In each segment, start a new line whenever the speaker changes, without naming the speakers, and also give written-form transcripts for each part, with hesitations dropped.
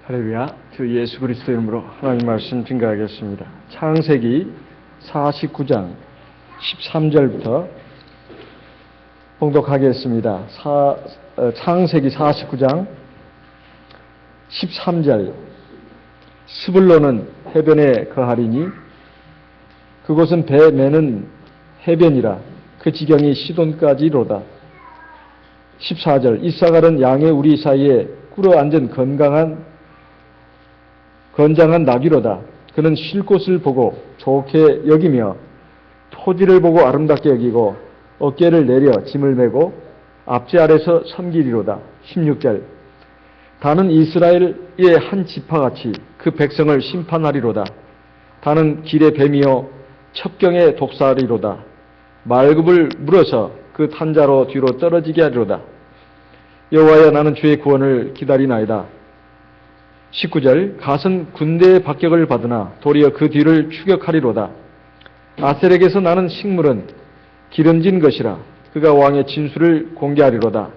할렐루야. 주 예수 그리스도 이름으로 하나님 말씀 증거하겠습니다. 창세기 49장 13절부터 봉독하겠습니다. 창세기 49장 13절. 스불론은 해변에 거하리니 그곳은 배 매는 해변이라 그 지경이 시돈까지로다. 14절. 이사갈은 양의 우리 사이에 꿇어앉은 건장한 나귀로다. 그는 쉴 곳을 보고 좋게 여기며 토지를 보고 아름답게 여기고 어깨를 내려 짐을 메고 앞지 아래서 섬기리로다. 16절. 다는 이스라엘의 한 지파같이 그 백성을 심판하리로다. 다는 길의 뱀이요 첩경의 독사리로다. 말급을 물어서 그 탄자로 뒤로 떨어지게 하리로다. 여호와여, 나는 주의 구원을 기다리나이다. 19절. 갓은 군대의 박격을 받으나 도리어 그 뒤를 추격하리로다. 아셀에게서 나는 식물은 기름진 것이라 그가 왕의 진술을 공개하리로다.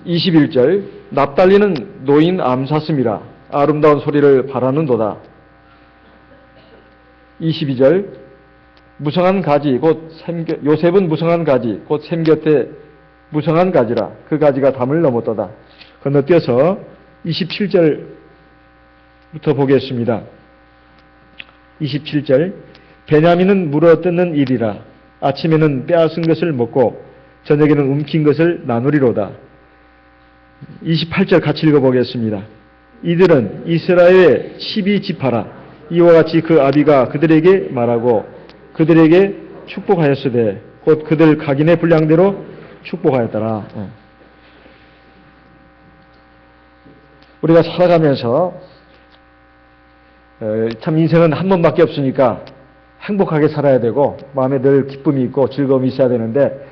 21절. 납달리는 노인 암사슴이라 아름다운 소리를 바라는도다. 22절. 무성한 가지 곧 요셉은 무성한 가지 곧 샘 곁에 무성한 가지라 그 가지가 담을 넘었도다. 건너뛰어서 27절부터 보겠습니다. 27절. 베냐민은 물어뜯는 일이라 아침에는 빼앗은 것을 먹고 저녁에는 움킨 것을 나누리로다. 28절 같이 읽어보겠습니다. 이들은 이스라엘의 12지파라. 이와 같이 그 아비가 그들에게 말하고 그들에게 축복하였으되 곧 그들 각인의 분량대로 축복하였더라. 우리가 살아가면서 참 인생은 한 번밖에 없으니까 행복하게 살아야 되고 마음에 늘 기쁨이 있고 즐거움이 있어야 되는데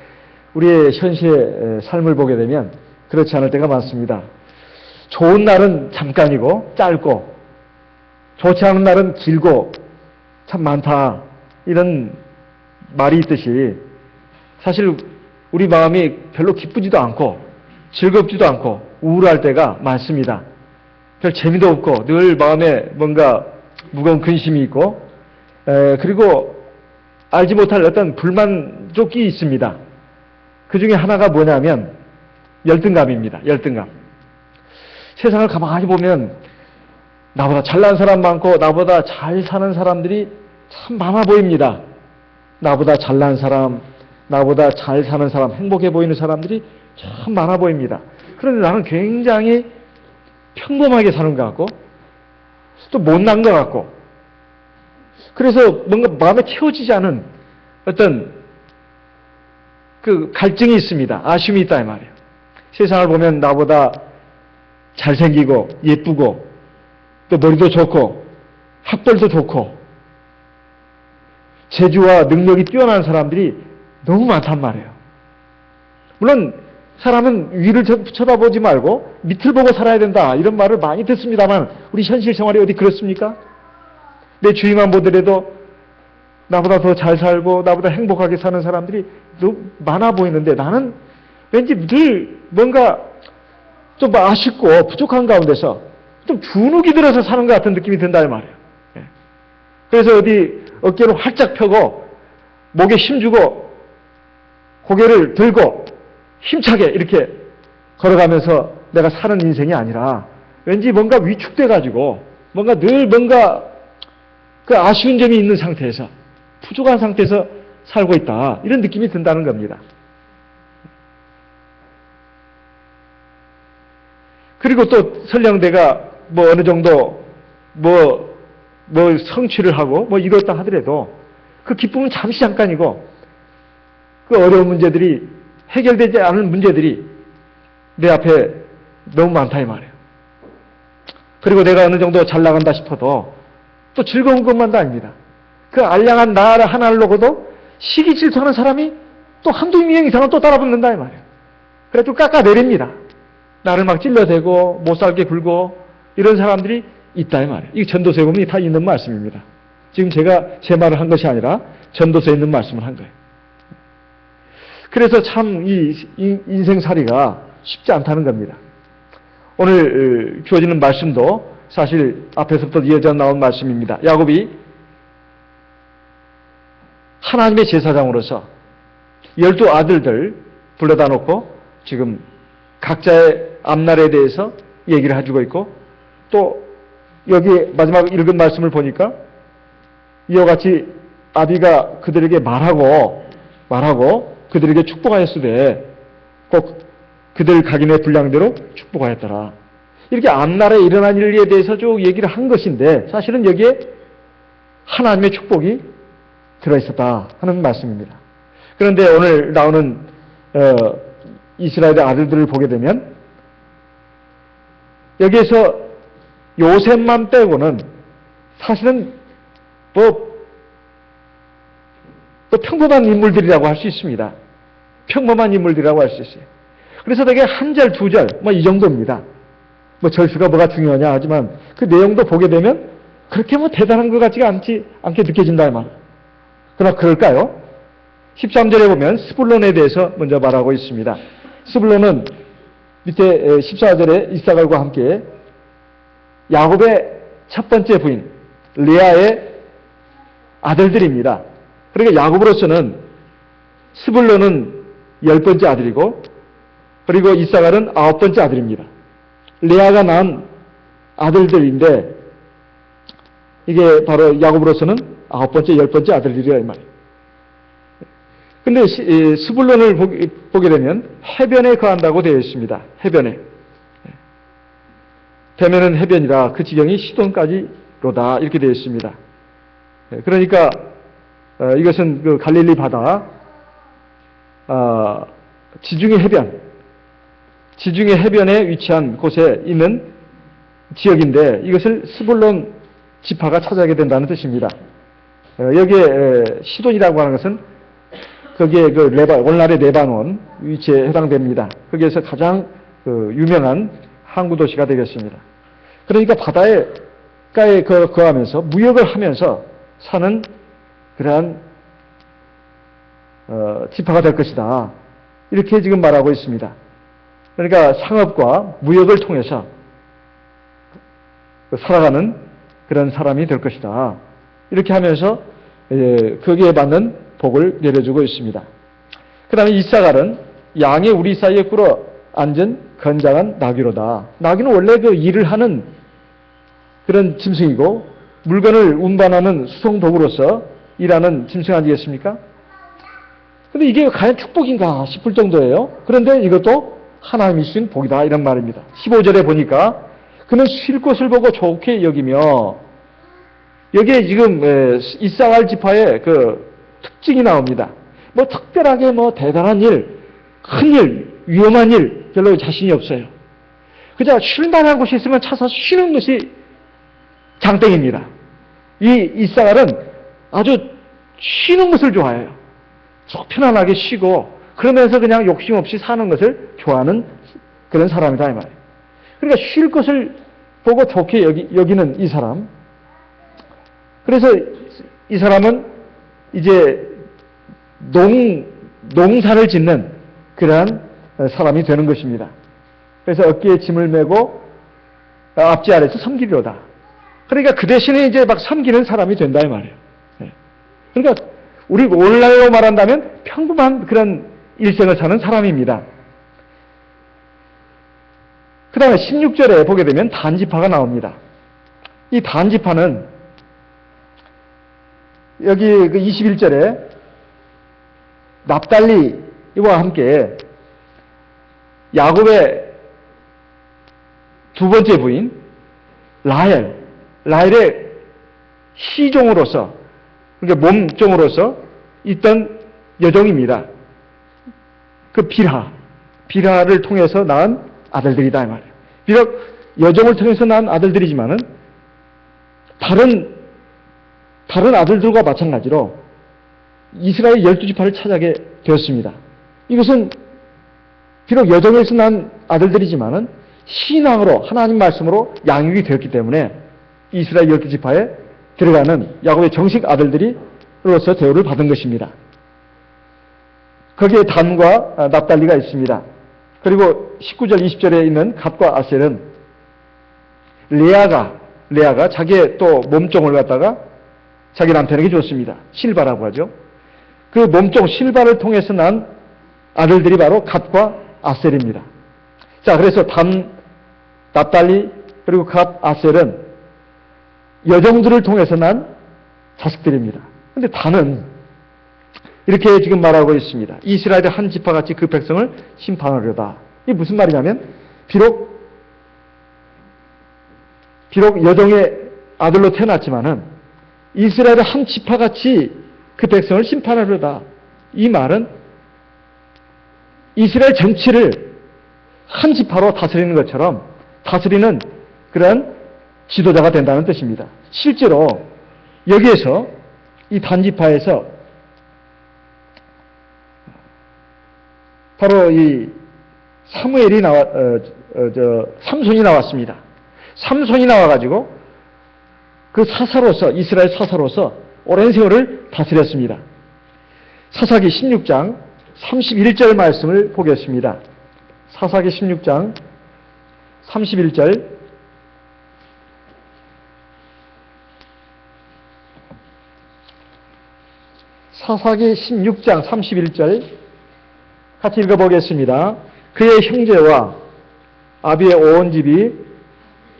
우리의 현실의 삶을 보게 되면 그렇지 않을 때가 많습니다. 좋은 날은 잠깐이고 짧고 좋지 않은 날은 길고 참 많다, 이런 말이 있듯이 사실 우리 마음이 별로 기쁘지도 않고 즐겁지도 않고 우울할 때가 많습니다. 별 재미도 없고 늘 마음에 뭔가 무거운 근심이 있고 그리고 알지 못할 어떤 불만족이 있습니다. 그 중에 하나가 뭐냐면 열등감입니다. 열등감. 세상을 가만히 보면 나보다 잘난 사람 많고 나보다 잘 사는 사람들이 참 많아 보입니다. 나보다 잘난 사람, 나보다 잘 사는 사람, 행복해 보이는 사람들이 참 많아 보입니다. 그런데 나는 굉장히 평범하게 사는 것 같고 또 못난 것 같고 그래서 뭔가 마음에 채워지지 않은 어떤 그 갈증이 있습니다. 아쉬움이 있다 이 말이에요. 세상을 보면 나보다 잘생기고 예쁘고 또 머리도 좋고 학벌도 좋고 재주와 능력이 뛰어난 사람들이 너무 많단 말이에요. 물론 사람은 위를 쳐다보지 말고 밑을 보고 살아야 된다, 이런 말을 많이 듣습니다만 우리 현실 생활이 어디 그렇습니까? 내 주위만 보더라도 나보다 더 잘 살고 나보다 행복하게 사는 사람들이 너무 많아 보이는데 나는 왠지 늘 뭔가 좀 아쉽고 부족한 가운데서 좀 주눅이 들어서 사는 것 같은 느낌이 든다 이 말이에요. 그래서 어디 어깨를 활짝 펴고 목에 힘주고 고개를 들고 힘차게 이렇게 걸어가면서 내가 사는 인생이 아니라 왠지 뭔가 위축돼가지고 뭔가 늘 뭔가 그 아쉬운 점이 있는 상태에서 부족한 상태에서 살고 있다, 이런 느낌이 든다는 겁니다. 그리고 또 설령 내가 뭐 어느 정도 뭐 성취를 하고 뭐 이렇다 하더라도 그 기쁨은 잠시 잠깐이고 그 어려운 문제들이 해결되지 않은 문제들이 내 앞에 너무 많다 이 말이에요. 그리고 내가 어느 정도 잘 나간다 싶어도 또 즐거운 것만도 아닙니다. 그 알량한 나 하나를 놓고도 시기 질투하는 사람이 또 한두 명 이상은 또 따라붙는다 이 말이에요. 그래 또 깎아내립니다. 나를 막 찔러대고 못살게 굴고 이런 사람들이 있다 이 말이에요. 이 전도서에 보면 다 있는 말씀입니다. 지금 제가 제 말을 한 것이 아니라 전도서에 있는 말씀을 한 거예요. 그래서 참 이 인생살이가 쉽지 않다는 겁니다. 오늘 주어지는 말씀도 사실 앞에서부터 이어져 나온 말씀입니다. 야곱이 하나님의 제사장으로서 12아들들 불러다 놓고 지금 각자의 앞날에 대해서 얘기를 해주고 있고, 또 여기 마지막 읽은 말씀을 보니까 이와 같이 아비가 그들에게 말하고 그들에게 축복하였으되 꼭 그들 각인의 분량대로 축복하였더라. 이렇게 앞날에 일어난 일에 대해서 쭉 얘기를 한 것인데 사실은 여기에 하나님의 축복이 들어있었다 하는 말씀입니다. 그런데 오늘 나오는 이스라엘의 아들들을 보게 되면 여기에서 요셉만 빼고는 사실은 또 평범한 인물들이라고 할 수 있습니다. 평범한 인물들이라고 할 수 있어요. 그래서 되게 한 절, 두 절, 이 정도입니다. 절수가 뭐가 중요하냐 하지만 그 내용도 보게 되면 그렇게 대단한 것 같지가 않게 느껴진다 이 말이에요. 그러나 그럴까요? 13절에 보면 스불론에 대해서 먼저 말하고 있습니다. 스불론은 밑에 14절에 이사갈과 함께 야곱의 첫 번째 부인 레아의 아들들입니다. 그러니까 야곱으로서는 스불론은 10번째 아들이고 그리고 이사갈은 9번째 아들입니다. 레아가 낳은 아들들인데 이게 바로 야곱으로서는 9번째, 10번째 아들들이라 이 말이에요. 근데 스불론을 보게 되면 해변에 거한다고 되어 있습니다. 해변에. 되면은 해변이라 그 지경이 시돈까지로다 이렇게 되어 있습니다. 그러니까 이것은 그 갈릴리 바다 지중해 해변에 위치한 곳에 있는 지역인데 이것을 스불론 지파가 차지하게 된다는 뜻입니다. 여기에 시돈이라고 하는 것은 거기에 오늘날의 레바논 위치에 해당됩니다. 거기에서 가장 유명한 항구 도시가 되겠습니다. 그러니까 바다에 거하면서 무역을 하면서 사는 그러한 지파가 될 것이다. 이렇게 지금 말하고 있습니다. 그러니까 상업과 무역을 통해서 살아가는 그런 사람이 될 것이다. 이렇게 하면서 거기에 받는 복을 내려주고 있습니다. 그 다음에 이사갈은 양의 우리 사이에 꿇어 앉은 건장한 나귀로다. 나귀는 원래 일을 하는 그런 짐승이고 물건을 운반하는 수송도구로서 일하는 짐승 아니겠습니까? 근데 이게 과연 축복인가 싶을 정도예요. 그런데 이것도 하나님이 주신 복이다 이런 말입니다. 15절에 보니까 그는 쉴 곳을 보고 좋게 여기며 여기에 지금 이사갈 지파의 특징이 나옵니다. 특별하게 대단한 일, 큰 일, 위험한 일 별로 자신이 없어요. 그저 쉴 만한 곳이 있으면 찾아서 쉬는 것이 장땡입니다. 이 이사갈은 아주 쉬는 것을 좋아해요. 속 편안하게 쉬고 그러면서 그냥 욕심 없이 사는 것을 좋아하는 그런 사람이다 이 말이에요. 그러니까 쉴 것을 보고 좋게 여기는 이 사람. 그래서 이 사람은 이제 농사를 짓는 그러한 사람이 되는 것입니다. 그래서 어깨에 짐을 메고 앞지 아래서 섬기려다. 그러니까 그 대신에 이제 막 섬기는 사람이 된다 이 말이에요. 그러니까 우리 오늘날로 말한다면 평범한 그런 일생을 사는 사람입니다. 그 다음에 16절에 보게 되면 단지파가 나옵니다. 이 단지파는 여기 21절에 납달리와 함께 야곱의 두 번째 부인 라헬의 시종으로서 그러니까 몸종으로서 있던 여종입니다. 그 빌하를 통해서 낳은 아들들이다 이 말이에요. 비록 여종을 통해서 낳은 아들들이지만은 다른 아들들과 마찬가지로 이스라엘 12지파를 차지하게 되었습니다. 이것은 비록 여종에서 난 아들들이지만은 신앙으로 하나님 말씀으로 양육이 되었기 때문에 이스라엘 12지파에 들어가는 야곱의 정식 아들들이로서 대우를 받은 것입니다. 거기에 단과 납달리가 있습니다. 그리고 19절, 20절에 있는 갓과 아셀은 레아가 자기의 또 몸종을 갖다가 자기 남편에게 줬습니다. 실바라고 하죠. 그 몸종 실바를 통해서 난 아들들이 바로 갓과 아셀입니다. 자, 그래서 납달리 그리고 갓, 아셀은 여종들을 통해서 난 자식들입니다. 근데 단은 이렇게 지금 말하고 있습니다. 이스라엘의 한 지파같이 그 백성을 심판하려다. 이게 무슨 말이냐면 비록 여종의 아들로 태어났지만은 이스라엘의 한 지파같이 그 백성을 심판하려다. 이 말은 이스라엘 전체를 한 지파로 다스리는 것처럼 다스리는 그런 지도자가 된다는 뜻입니다. 실제로 여기에서 이 단지파에서 바로 이 삼손이 나왔습니다. 삼손이 나와가지고 그 사사로서, 이스라엘 사사로서 오랜 세월을 다스렸습니다. 사사기 16장 31절 말씀을 보겠습니다. 사사기 16장 31절. 사사기 16장 31절 같이 읽어보겠습니다. 그의 형제와 아비의 온 집이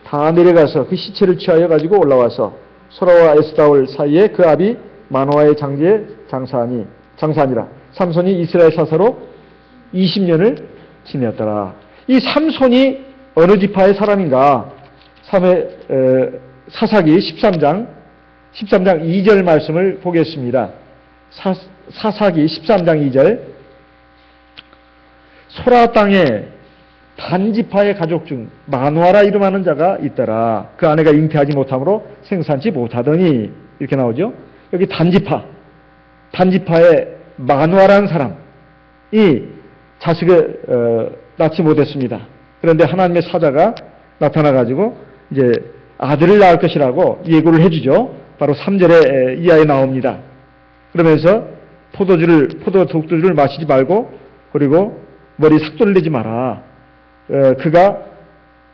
다 내려가서 그 시체를 취하여 가지고 올라와서 소라와 에스다올 사이에 그 아비 마노아의 장제에 장사하니라. 삼손이 이스라엘 사사로 20년을 지냈더라. 이 삼손이 어느 지파의 사람인가? 사사기 13장 2절 말씀을 보겠습니다. 사사기 13장 2절. 소라 땅에 단지파의 가족 중 마누아라 이름하는 자가 있더라. 그 아내가 잉태하지 못함으로 생산치 못하더니, 이렇게 나오죠. 여기 단지파의 마누아라는 사람이 자식을 낳지 못했습니다. 그런데 하나님의 사자가 나타나가지고 이제 아들을 낳을 것이라고 예고를 해주죠. 바로 3절에 이하에 나옵니다. 그러면서 포도 독주를 마시지 말고, 그리고 머리 삭도를 내지 마라. 그가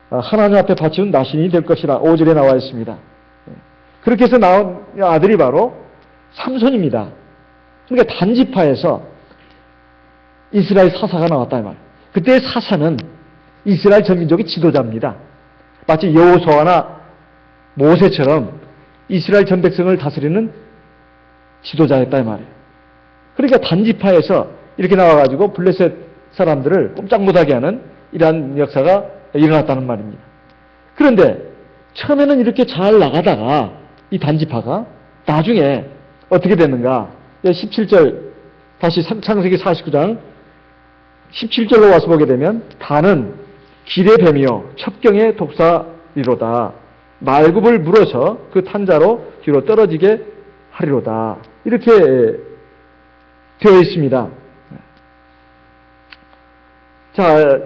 하나님 앞에 바치는 나신이 될 것이라 5절에 나와 있습니다. 그렇게 해서 나온 아들이 바로 삼손입니다. 그러니까 단지파에서 이스라엘 사사가 나왔다 이 말. 그때 사사는 이스라엘 전민족의 지도자입니다. 마치 여호수아나 모세처럼 이스라엘 전 백성을 다스리는 지도자였다 이 말이에요. 그러니까 단지파에서 이렇게 나와가지고 블레셋 사람들을 꼼짝 못하게 하는 이러한 역사가 일어났다는 말입니다. 그런데 처음에는 이렇게 잘 나가다가 이 단지파가 나중에 어떻게 됐는가? 17절 다시 창세기 49장 17절로 와서 보게 되면 단은 길의 뱀이요 첩경의 독사리로다. 말굽을 물어서 그 탄자로 뒤로 떨어지게 하리로다. 이렇게 되어 있습니다. 자,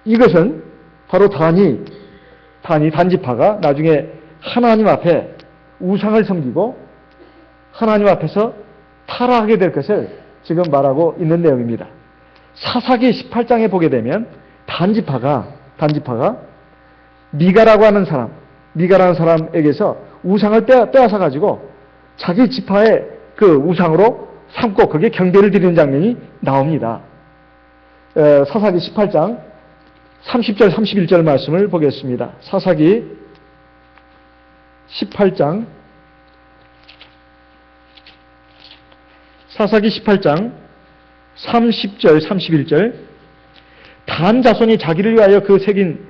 이것은 바로 단지파가 나중에 하나님 앞에 우상을 섬기고 하나님 앞에서 타락하게 될 것을 지금 말하고 있는 내용입니다. 사사기 18장에 보게 되면 단지파가 미가라고 하는 미가라는 사람에게서 우상을 빼앗아 가지고 자기 지파의 그 우상으로 삼고 그게 경배를 드리는 장면이 나옵니다. 사사기 18장 30절 31절 말씀을 보겠습니다. 사사기 18장 30절 31절. 단 자손이 자기를 위하여 그 새긴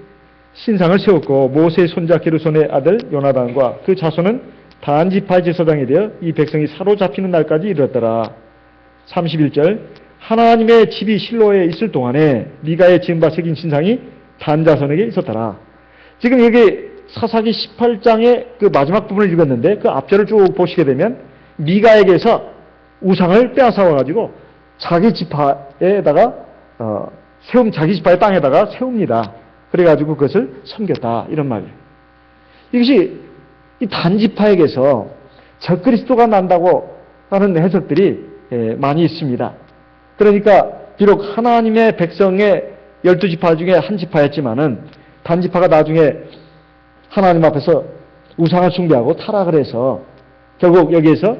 신상을 세웠고 모세의 손자 게르손의 아들 요나단과 그 자손은 단 지파 제사장이 되어 이 백성이 사로잡히는 날까지 이르렀더라. 31절. 하나님의 집이 실로에 있을 동안에 미가의 지은 바 새긴 신상이 단 자손에게 있었더라. 지금 여기 사사기 18장의 그 마지막 부분을 읽었는데 그 앞절을 쭉 보시게 되면 미가에게서 우상을 빼앗아와가지고 자기 지파에다가 자기 지파의 땅에다가 세웁니다. 그래가지고 그것을 섬겼다 이런 말이에요. 이것이 이 단지파에게서 적그리스도가 난다고 하는 해석들이 많이 있습니다. 그러니까 비록 하나님의 백성의 12지파 중에 한 지파였지만은 단지파가 나중에 하나님 앞에서 우상을 숭배하고 타락을 해서 결국 여기에서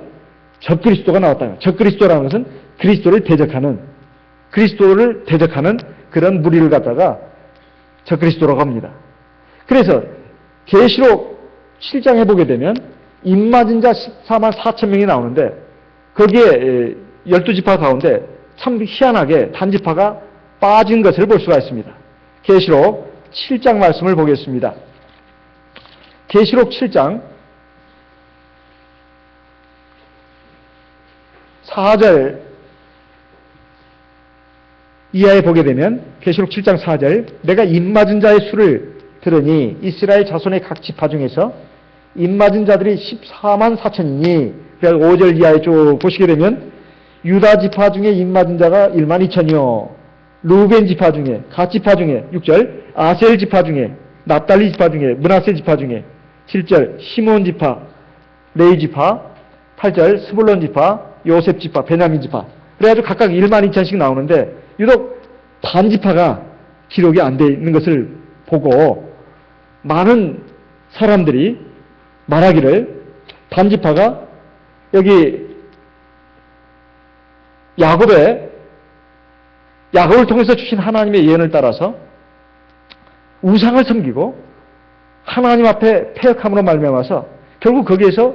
적그리스도가 나왔다. 적그리스도라는 것은 그리스도를 대적하는 그런 무리를 갖다가 적그리스도라고 합니다. 그래서 계시록 7장에 보게 되면 입맞은 자 14만 4천 명이 나오는데 거기에 12지파 가운데 참 희한하게 단지파가 빠진 것을 볼 수가 있습니다. 계시록 7장 말씀을 보겠습니다. 계시록 7장 4절 이하에 보게 되면 계시록 7장 4절 내가 입맞은 자의 수를 들으니 이스라엘 자손의 각 지파 중에서 입맞은 자들이 14만 4천이니 5절 이하에 쭉 보시게 되면 유다 지파 중에 입맞은 자가 1만 2천이요 루벤 지파 중에 갓 지파 중에 6절 아셀 지파 중에 납달리 지파 중에 므낫세 지파 중에 7절 시몬 지파 레위 지파 8절 스불론 지파 요셉 지파 베냐민 지파 그래가지고 각각 1만 2천씩 나오는데 유독 반지파가 기록이 안 돼 있는 것을 보고 많은 사람들이 말하기를 반지파가 여기 야곱을 통해서 주신 하나님의 예언을 따라서 우상을 섬기고 하나님 앞에 패역함으로 말미암아서 결국 거기에서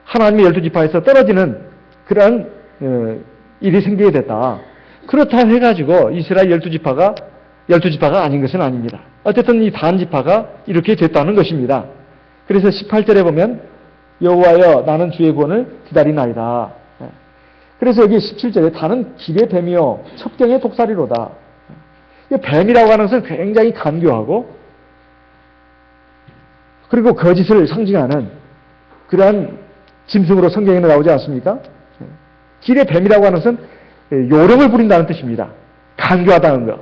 하나님의 12지파에서 떨어지는 그러한 일이 생기게 됐다. 그렇다 해가지고 이스라엘 12지파가 아닌 것은 아닙니다. 어쨌든 이 단지파가 이렇게 됐다는 것입니다. 그래서 18절에 보면 여호와여 나는 주의 구원을 기다리나이다. 그래서 여기 17절에 다는 길의 뱀이요 첩경의 독사리로다. 뱀이라고 하는 것은 굉장히 간교하고 그리고 거짓을 상징하는 그러한 짐승으로 성경에 나오지 않습니까? 길의 뱀이라고 하는 것은 요령을 부린다는 뜻입니다. 간교하다는 것.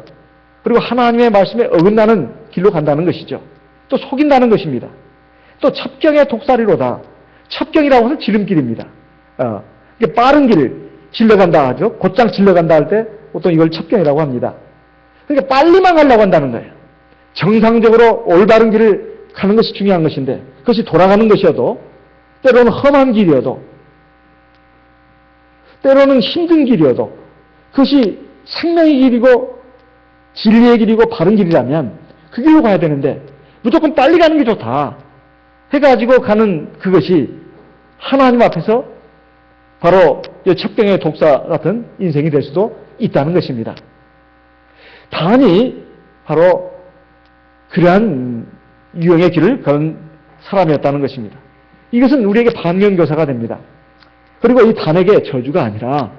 그리고 하나님의 말씀에 어긋나는 길로 간다는 것이죠. 또 속인다는 것입니다. 또 첩경의 독사리로다. 첩경이라고 해서 지름길입니다. 빠른 길을 질러간다 하죠. 곧장 질러간다 할 때 보통 이걸 첩경이라고 합니다. 그러니까 빨리만 가려고 한다는 거예요. 정상적으로 올바른 길을 가는 것이 중요한 것인데 그것이 돌아가는 것이어도 때로는 험한 길이어도 때로는 힘든 길이어도 그것이 생명의 길이고 진리의 길이고 바른 길이라면 그 길로 가야 되는데 무조건 빨리 가는 게 좋다 해가지고 가는 그것이 하나님 앞에서 바로 첩경의 독사 같은 인생이 될 수도 있다는 것입니다. 단이 바로 그러한 유형의 길을 건 사람이었다는 것입니다. 이것은 우리에게 반면교사가 됩니다. 그리고 이 단에게 저주가 아니라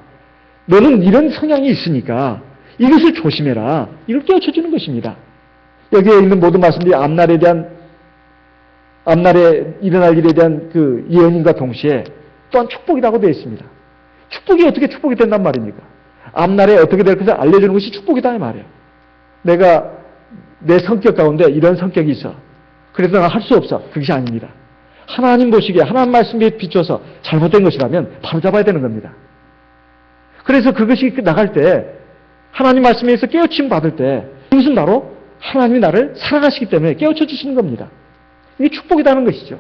너는 이런 성향이 있으니까 이것을 조심해라. 이걸 깨우쳐주는 것입니다. 여기에 있는 모든 말씀들이 앞날에 일어날 일에 대한 그 예언인과 동시에 또한 축복이라고 되어 있습니다. 축복이 어떻게 축복이 된단 말입니까? 앞날에 어떻게 될 것을 알려주는 것이 축복이다 이 말이에요. 내가 내 성격 가운데 이런 성격이 있어. 그래서 난 할 수 없어. 그것이 아닙니다. 하나님 보시기에 하나님 말씀에 비춰서 잘못된 것이라면 바로 잡아야 되는 겁니다. 그래서 그것이 나갈 때 하나님 말씀에서 깨우침 받을 때 이것은 바로 하나님이 나를 사랑하시기 때문에 깨우쳐 주시는 겁니다. 이게 축복이라는 것이죠.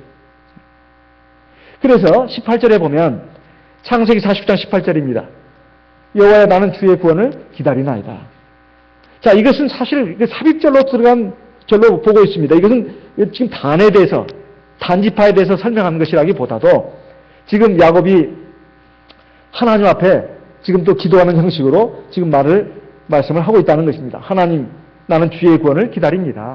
그래서 18절에 보면 창세기 40장 18절입니다. 여호와여 나는 주의 구원을 기다리나이다. 자, 이것은 사실 삽입절로 들어간 절로 보고 있습니다. 이것은 지금 단에 대해서 단지파에 대해서 설명하는 것이라기보다도 지금 야곱이 하나님 앞에 지금 또 기도하는 형식으로 지금 말씀을 하고 있다는 것입니다. 하나님, 나는 주의 구원을 기다립니다.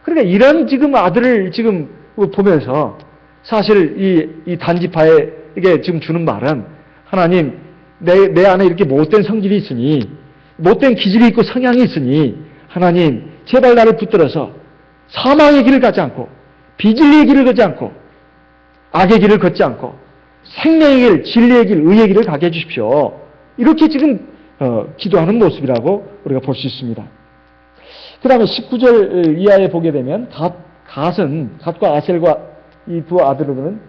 그러니까 이런 지금 아들을 지금 보면서 사실 이 단지파에게 지금 주는 말은 하나님, 내 안에 이렇게 못된 성질이 있으니, 못된 기질이 있고 성향이 있으니, 하나님, 제발 나를 붙들어서 사망의 길을 가지 않고, 비진리의 길을 걷지 않고, 악의 길을 걷지 않고, 생명의 길, 진리의 길, 의의 길을 가게 해주십시오. 이렇게 지금 기도하는 모습이라고 우리가 볼 수 있습니다. 그 다음에 19절 이하에 보게 되면 갓과 아셀과 이 두 아들은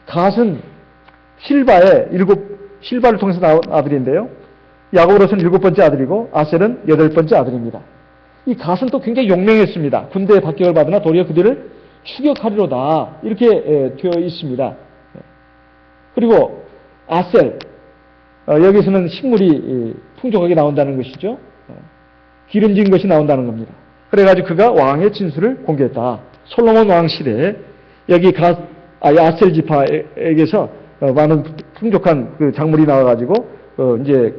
갓은 실바를 통해서 나온 아들인데요. 야곱으로서는 7번째 아들이고 아셀은 8번째 아들입니다. 이 갓은 또 굉장히 용맹했습니다. 군대에 박격을 받으나 도리어 그들을 추격하리로다 이렇게 되어 있습니다. 그리고 아셀, 여기서는 식물이 풍족하게 나온다는 것이죠. 기름진 것이 나온다는 겁니다. 그래가지고 그가 왕의 진술을 공개했다. 솔로몬 왕 시대에 여기 아셀 지파에게서 많은 풍족한 그 작물이 나와가지고 이제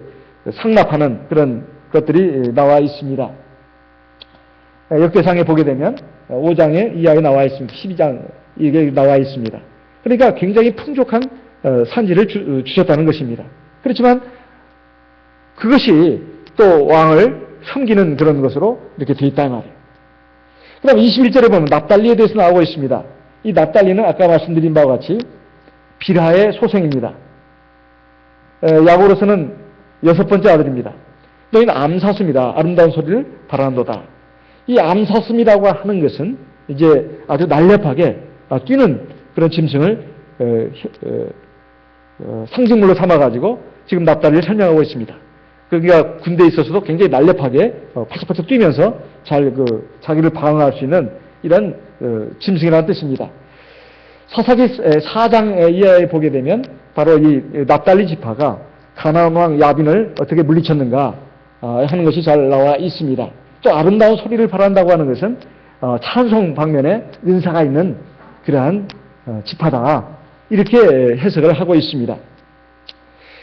상납하는 그런 것들이 나와 있습니다. 역대상에 보게 되면 5장에 이하에 나와 있습니다. 12장 이게 나와 있습니다. 그러니까 굉장히 풍족한 산지를 주셨다는 것입니다. 그렇지만 그것이 또 왕을 섬기는 그런 것으로 이렇게 되어 있다 말이에요. 그 다음 21절에 보면 납달리에 대해서 나오고 있습니다. 이 납달리는 아까 말씀드린 바와 같이 빌하의 소생입니다. 야곱으로서는 6번째 아들입니다. 너희는 암사슴이다. 아름다운 소리를 바라는도다. 이 암사슴이라고 하는 것은 이제 아주 날렵하게 뛰는 그런 짐승을 상징물로 삼아가지고 지금 납달리를 설명하고 있습니다. 그러니까 군대에 있어서도 굉장히 날렵하게 파삭파삭 뛰면서 자기를 방어할 수 있는 이런 짐승이라는 뜻입니다. 사사기 4장 이하에 보게 되면 바로 이 납달리 지파가 가나안 왕 야빈을 어떻게 물리쳤는가 하는 것이 잘 나와 있습니다. 또 아름다운 소리를 바란다고 하는 것은 찬송 방면에 은사가 있는 그러한 지파다 이렇게 해석을 하고 있습니다.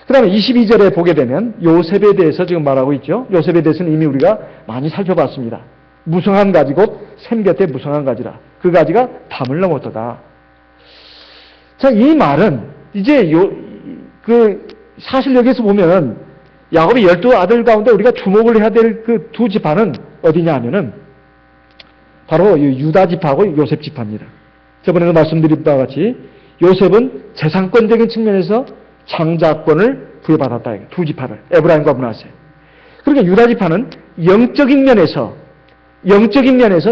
그 다음에 22절에 보게 되면 요셉에 대해서 지금 말하고 있죠. 요셉에 대해서는 이미 우리가 많이 살펴봤습니다. 무성한 가지 곧 샘 곁에 무성한 가지라. 그 가지가 담을 넘었도다. 자, 이 말은 이제 사실 여기서 보면 야곱의 12아들 가운데 우리가 주목을 해야 될 그 두 지파는 어디냐 하면은 바로 유다 지파하고 요셉 지파입니다. 저번에도 말씀드린 바와 같이 요셉은 재산권적인 측면에서 장자권을 부여받았다. 두 지파를. 에브라임과 므낫세. 그러니까 유다 지파는 영적인 면에서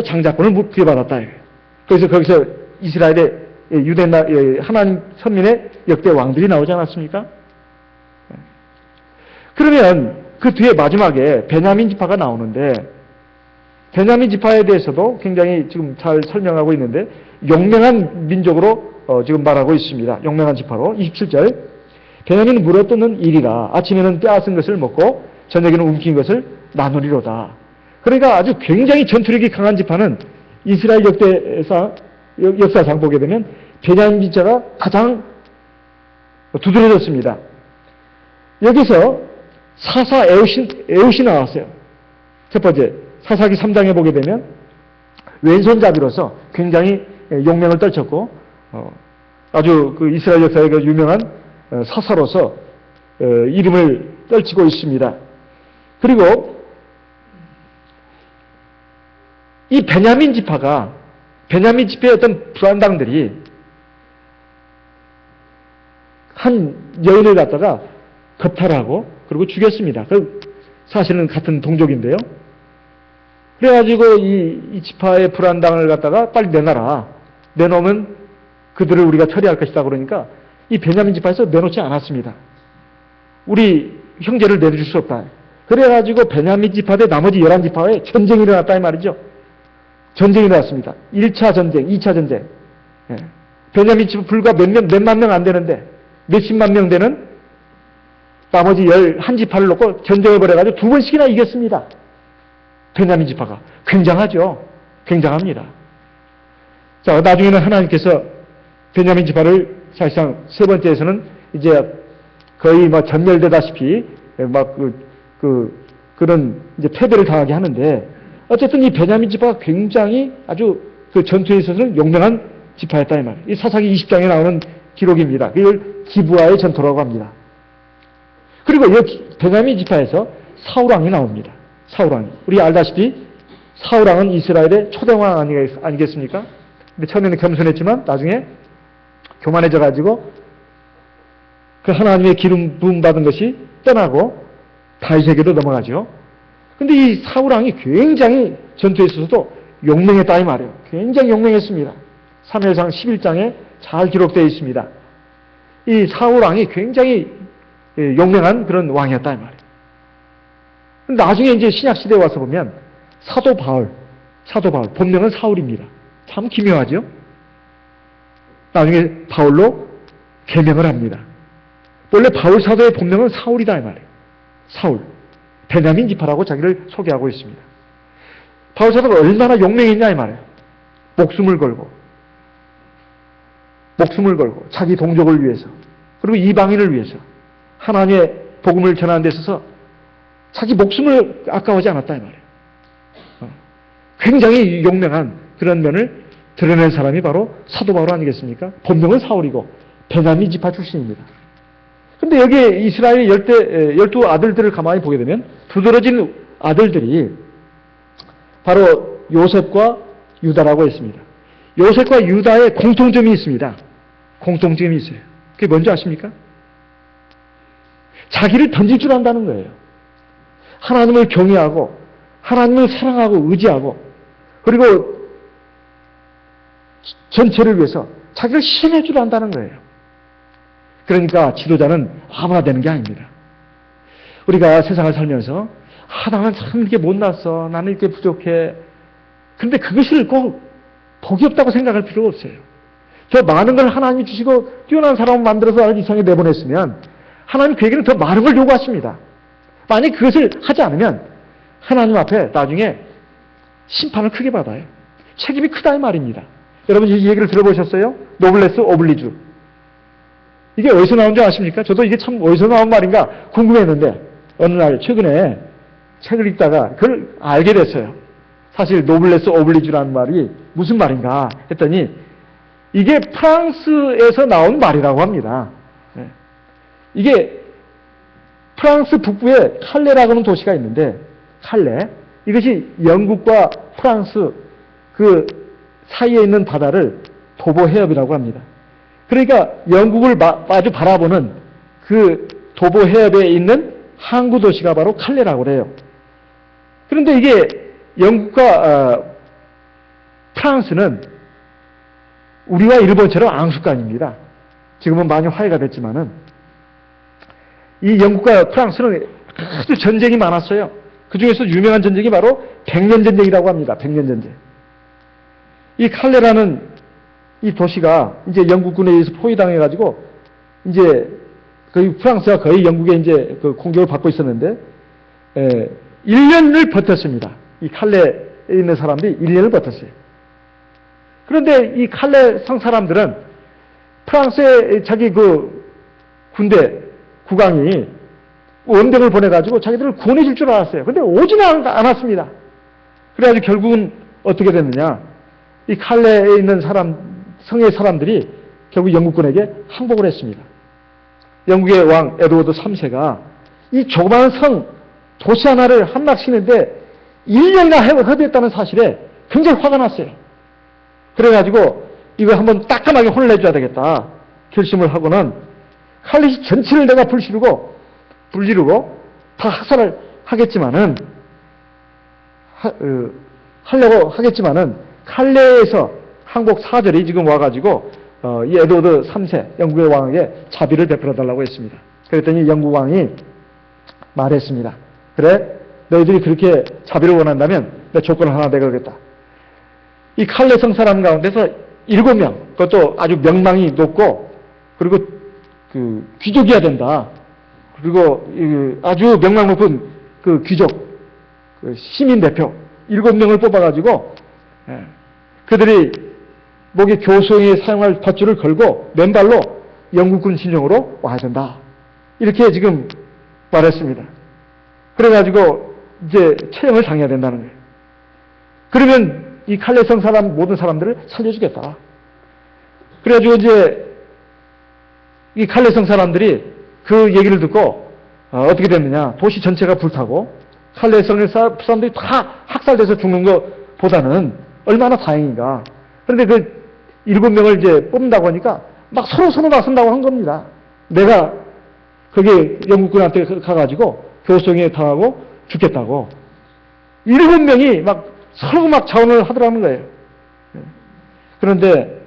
장자권을 부여받았다. 그래서 거기서 이스라엘의 하나님 선민의 역대 왕들이 나오지 않았습니까? 그러면 그 뒤에 마지막에 베냐민 지파가 나오는데 베냐민 지파에 대해서도 굉장히 지금 잘 설명하고 있는데 용맹한 민족으로 지금 말하고 있습니다. 용맹한 지파로 27절 베냐민은 물어뜯는 일이라 아침에는 빼앗은 것을 먹고 저녁에는 움킨 것을 나누리로다. 그러니까 아주 굉장히 전투력이 강한 지파는 이스라엘 역사상 보게 되면 베냐민 지파가 가장 두드러졌습니다. 여기서 사사 에웃이 나왔어요. 첫 번째 사사기 3장에 보게 되면 왼손잡이로서 굉장히 용맹을 떨쳤고 아주 그 이스라엘 역사의 그 유명한 사사로서 이름을 떨치고 있습니다. 그리고 이 베냐민 지파의 어떤 불안당들이 한 여인을 갖다가 겁탈하고 그리고 죽였습니다. 사실은 같은 동족인데요. 그래가지고 이 지파의 불안당을 갖다가 빨리 내놔라. 내놓으면 그들을 우리가 처리할 것이다. 그러니까 이 베냐민 지파에서 내놓지 않았습니다. 우리 형제를 내줄 수 없다. 그래가지고 베냐민 지파 대 나머지 11지파의 전쟁이 일어났다 이 말이죠. 전쟁이 일어났습니다. 1차 전쟁, 2차 전쟁. 베냐민 지파 불과 몇만 명 안 되는데 몇십만 명 되는 나머지 11지파를 놓고 전쟁을 벌여가지고 2번씩이나 이겼습니다. 베냐민 지파가. 굉장하죠. 굉장합니다. 자, 나중에는 하나님께서 베냐민 지파를 사실상 세 번째에서는 이제 거의 막 전멸되다시피 막 그런 이제 패배를 당하게 하는데 어쨌든 이 베냐민 지파가 굉장히 아주 그 전투에 있어서는 용맹한 지파였다 이 말이에요. 이 사사기 20장에 나오는 기록입니다. 이걸 기브아의 전투라고 합니다. 그리고 이 베냐민 지파에서 사울왕이 나옵니다. 사울왕이. 우리 알다시피 사울왕은 이스라엘의 초대왕 아니겠습니까? 근데 처음에는 겸손했지만 나중에 교만해져 가지고 그 하나님의 기름 부음 받은 것이 떠나고 다윗에게로 넘어가죠. 근데 이 사울왕이 굉장히 전투에 있어서도 용맹했다 이 말이에요. 굉장히 용맹했습니다. 사무엘상 11장에 잘 기록되어 있습니다. 이 사울왕이 굉장히 용맹한 그런 왕이었다 이 말이에요. 나중에 이제 신약시대에 와서 보면 사도 바울, 본명은 사울입니다. 참 기묘하죠? 나중에 바울로 개명을 합니다. 원래 바울 사도의 본명은 사울이다 이 말이에요. 사울. 베냐민 지파라고 자기를 소개하고 있습니다. 바울 사도가 얼마나 용맹했냐 이 말이에요. 목숨을 걸고 자기 동족을 위해서 그리고 이방인을 위해서 하나님의 복음을 전하는 데 있어서 자기 목숨을 아까워하지 않았다 이 말이에요. 굉장히 용맹한 그런 면을 드러낸 사람이 바로 사도 바울 아니겠습니까? 본명은 사울이고 베냐민 지파 출신입니다. 근데 여기에 이스라엘의 12 아들들을 가만히 보게 되면 두드러진 아들들이 바로 요셉과 유다라고 했습니다. 요셉과 유다의 공통점이 있습니다. 공통점이 있어요. 그게 뭔지 아십니까? 자기를 던질 줄 안다는 거예요. 하나님을 경외하고 하나님을 사랑하고 의지하고 그리고 전체를 위해서 자기를 신의 줄 안다는 거예요. 그러니까 지도자는 아무나 되는 게 아닙니다. 우리가 세상을 살면서 나는 참 이렇게 못났어. 나는 이렇게 부족해. 그런데 그것을 꼭 복이 없다고 생각할 필요가 없어요. 저 많은 걸 하나님이 주시고 뛰어난 사람을 만들어서 이 세상에 내보냈으면 하나님 그에게는 더 많은 걸 요구하십니다. 만약 그것을 하지 않으면 하나님 앞에 나중에 심판을 크게 받아요. 책임이 크다 이 말입니다. 여러분 이 얘기를 들어보셨어요? 노블레스 오블리주. 이게 어디서 나온 줄 아십니까? 저도 이게 참 어디서 나온 말인가 궁금했는데 어느 날 최근에 책을 읽다가 그걸 알게 됐어요. 사실 노블레스 오블리주라는 말이 무슨 말인가 했더니 이게 프랑스에서 나온 말이라고 합니다. 이게 프랑스 북부에 칼레라고 하는 도시가 있는데 칼레 이것이 영국과 프랑스 그 사이에 있는 바다를 도보 해협이라고 합니다. 그러니까 영국을 마주 바라보는 그 도보 해협에 있는 항구 도시가 바로 칼레라고 그래요. 그런데 이게 영국과 프랑스는 우리와 일본처럼 앙숙간입니다. 지금은 많이 화해가 됐지만은 이 영국과 프랑스는 아주 전쟁이 많았어요. 그 중에서 유명한 전쟁이 바로 백년전쟁이라고 합니다. 백년전쟁. 이 칼레라는 이 도시가 이제 영국군에 의해서 포위당해가지고 이제 거의 프랑스가 거의 영국에 이제 그 공격을 받고 있었는데 1년을 버텼습니다. 이 칼레에 있는 사람들이 1년을 버텼어요. 그런데 이 칼레 성 사람들은 프랑스의 자기 그 군대 국왕이 원병을 보내가지고 자기들을 구원해 줄 줄 알았어요. 그런데 오지는 않았습니다. 그래가지고 결국은 어떻게 됐느냐? 이 칼레에 있는 성의 사람들이 결국 영국군에게 항복을 했습니다. 영국의 왕 에드워드 3세가 이 조그마한 성, 도시 하나를 함락시키는데 1년이나 허비했다는 사실에 굉장히 화가 났어요. 그래가지고 이거 한번 따끔하게 혼을 내줘야 되겠다 결심을 하고는 칼레시 전체를 내가 불지르고 다 학살을 하겠지만은 하려고 하겠지만은 칼레에서 항복 사절이 지금 와가지고 이 에드워드 3세 영국의 왕에게 자비를 베풀어 달라고 했습니다. 그랬더니 영국 왕이 말했습니다. 그래 너희들이 그렇게 자비를 원한다면 내 조건을 하나 내걸겠다. 이 칼레성 사람 가운데서 7명 그것도 아주 명망이 높고 그리고 그 귀족이어야 된다. 그리고 아주 명망 높은 그 귀족 그 시민 대표 7명을 뽑아가지고 그들이 목에 교수형에 사용할 밧줄을 걸고 맨발로 영국군 진영으로 와야 된다. 이렇게 지금 말했습니다. 그래가지고 이제 처형을 당해야 된다는 거예요. 그러면 이 칼레성 모든 사람들을 살려주겠다. 그래가지고 이제 이 칼레성 사람들이 그 얘기를 듣고 어떻게 됐느냐. 도시 전체가 불타고 칼레성의 사람들이 다 학살돼서 죽는 것보다는 얼마나 다행인가. 그런데 그 7명을 이제 뽑는다고 하니까 막 서로 나선다고 한 겁니다. 내가 거기에 영국군한테 가가지고 교수형에 당하고 죽겠다고. 7명이 서로 자원을 하더라는 거예요. 그런데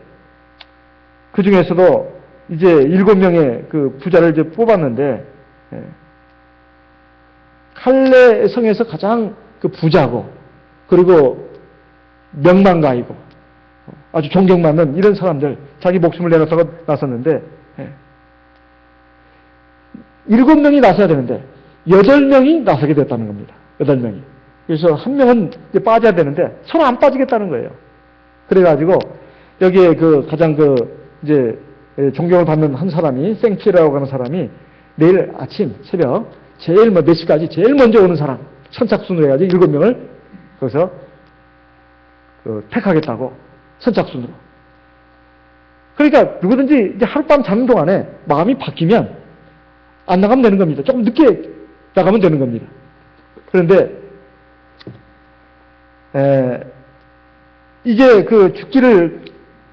그 중에서도 이제 7명의 그 부자를 이제 뽑았는데 칼레 성에서 가장 그 부자고, 그리고 명망가이고, 아주 존경받는 이런 사람들, 자기 목숨을 내놓다가 나섰는데, 7명이 나서야 되는데, 8명이 나서게 됐다는 겁니다. 8명이. 그래서 한 명은 빠져야 되는데, 서로 안 빠지겠다는 거예요. 그래가지고, 여기에 그 가장 이제, 존경을 받는 한 사람이, 생피라고 하는 사람이, 내일 아침, 새벽, 제일 몇 시까지 제일 먼저 오는 사람, 선착순으로 해가지고 7명을 거기서 택하겠다고, 선착순으로. 그러니까 누구든지 이제 하룻밤 자는 동안에 마음이 바뀌면 안 나가면 되는 겁니다. 조금 늦게 나가면 되는 겁니다. 그런데, 이제 그 죽기를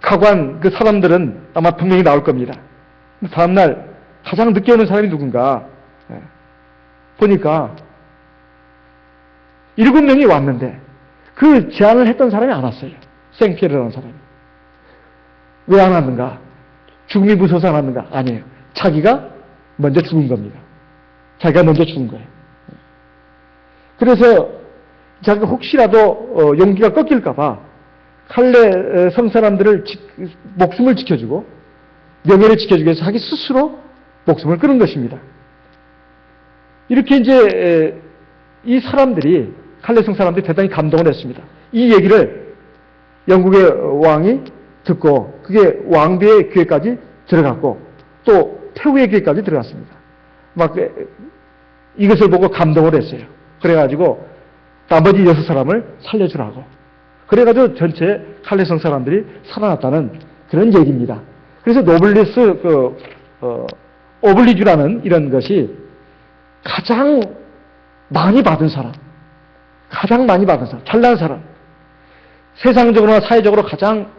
각오한 그 사람들은 아마 분명히 나올 겁니다. 다음날 가장 늦게 오는 사람이 누군가 보니까 7명이 왔는데 그 제안을 했던 사람이 안 왔어요. 생피에르라는 사람이. 왜 안 왔는가? 죽음이 무서워서 안 왔는가? 아니에요. 자기가 먼저 죽은 겁니다. 자기가 먼저 죽은 거예요. 그래서 자기가 혹시라도 용기가 꺾일까 봐 칼레 성 사람들을 목숨을 지켜주고 명예를 지켜주기 위해서 자기 스스로 목숨을 끊은 것입니다. 이렇게 이제 이 사람들이, 칼레 성 사람들이 대단히 감동을 했습니다. 이 얘기를 영국의 왕이 듣고 그게 왕비의 귀에까지 들어갔고 또 태후의 귀에까지 들어갔습니다. 막 이것을 보고 감동을 했어요. 그래가지고 나머지 6사람을 살려주라고. 그래가지고 전체 칼레 성 사람들이 살아났다는 그런 얘기입니다. 그래서 노블리스 오블리주라는 이런 것이 가장 많이 받은 사람, 가장 많이 받은 사람, 잘난 사람, 세상적으로나 사회적으로 가장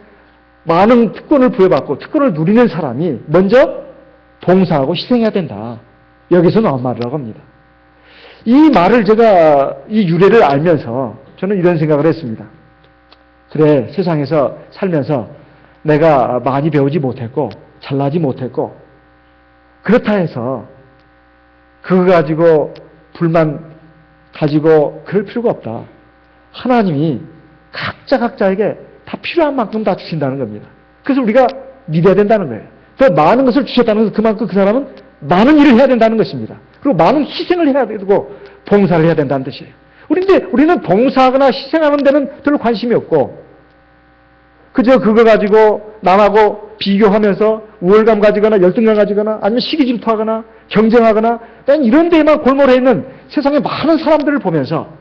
많은 특권을 부여받고 특권을 누리는 사람이 먼저 봉사하고 희생해야 된다. 여기서 나온 말이라고 합니다. 이 말을 제가 이 유래를 알면서 저는 이런 생각을 했습니다. 그래, 세상에서 살면서 내가 많이 배우지 못했고 잘나지 못했고 그렇다 해서 그거 가지고 불만 가지고 그럴 필요가 없다. 하나님이 각자에게 다 필요한 만큼 다 주신다는 겁니다. 그래서 우리가 믿어야 된다는 거예요. 더 많은 것을 주셨다는 것은 그만큼 그 사람은 많은 일을 해야 된다는 것입니다. 그리고 많은 희생을 해야 되고 봉사를 해야 된다는 뜻이에요. 우리는 봉사하거나 희생하는 데는 별로 관심이 없고 그저 그거 가지고 남하고 비교하면서 우월감 가지거나 열등감 가지거나 아니면 시기 질투하거나 경쟁하거나 이런 데에만 골몰해 있는 세상의 많은 사람들을 보면서